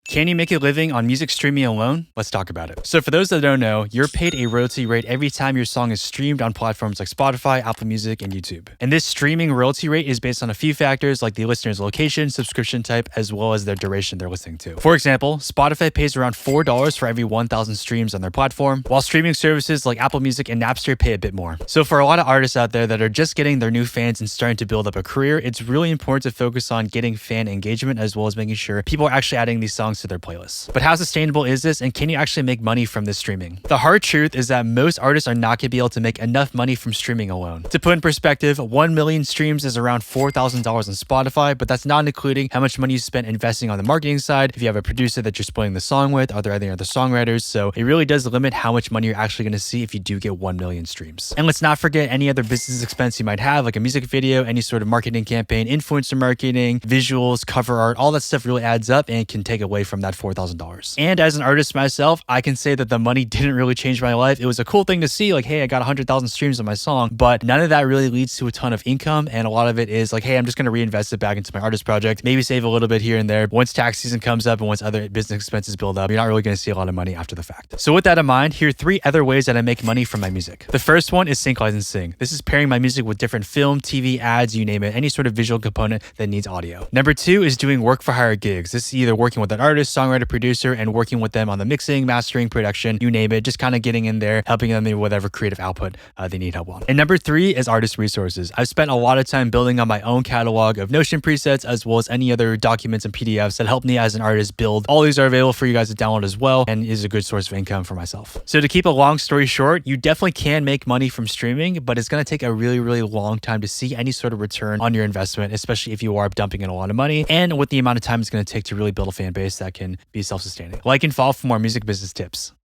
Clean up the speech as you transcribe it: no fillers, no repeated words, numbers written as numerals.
Can you make a living on music streaming alone? Let's talk about it. So for those that don't know, you're paid a royalty rate every time your song is streamed on platforms like Spotify, Apple Music, and YouTube. And this streaming royalty rate is based on a few factors like the listener's location, subscription type, as well as their duration they're listening to. For example, Spotify pays around $4 for every 1,000 streams on their platform, while streaming services like Apple Music and Napster pay a bit more. So for a lot of artists out there that are just getting their new fans and starting to build up a career, it's really important to focus on getting fan engagement as well as making sure people are actually adding these songs to their playlists. But how sustainable is this, and can you actually make money from this streaming? The hard truth is that most artists are not going to be able to make enough money from streaming alone. To put in perspective, 1 million streams is around $4,000 on Spotify, but that's not including how much money you spent investing on the marketing side, if you have a producer that you're splitting the song with, are there any other songwriters? So it really does limit how much money you're actually going to see if you do get 1 million streams. And let's not forget any other business expense you might have, like a music video, any sort of marketing campaign, influencer marketing, visuals, cover art, all that stuff really adds up and can take away from that $4,000. And as an artist myself, I can say that the money didn't really change my life. It was a cool thing to see, like, hey, I got 100,000 streams on my song, but none of that really leads to a ton of income. And a lot of it is like, hey, I'm just going to reinvest it back into my artist project, maybe save a little bit here and there. Once tax season comes up and once other business expenses build up, you're not really going to see a lot of money after the fact. So with that in mind, here are 3 other ways that I make money from my music. The first one is sync licensing. This is pairing my music with different film, TV, ads, you name it, any sort of visual component that needs audio. Number 2 is doing work for hire gigs. This is either working with an artist, songwriter, producer, and working with them on the mixing, mastering, production, you name it, just kind of getting in there, helping them in whatever creative output they need help on. And number 3 is artist resources. I've spent a lot of time building on my own catalog of Notion presets as well as any other documents and PDFs that help me as an artist build. All these are available for you guys to download as well and is a good source of income for myself. So to keep a long story short, you definitely can make money from streaming, but it's going to take a really, really long time to see any sort of return on your investment, especially if you are dumping in a lot of money and with the amount of time it's going to take to really build a fan base that can be self-sustaining. Like and follow for more music business tips.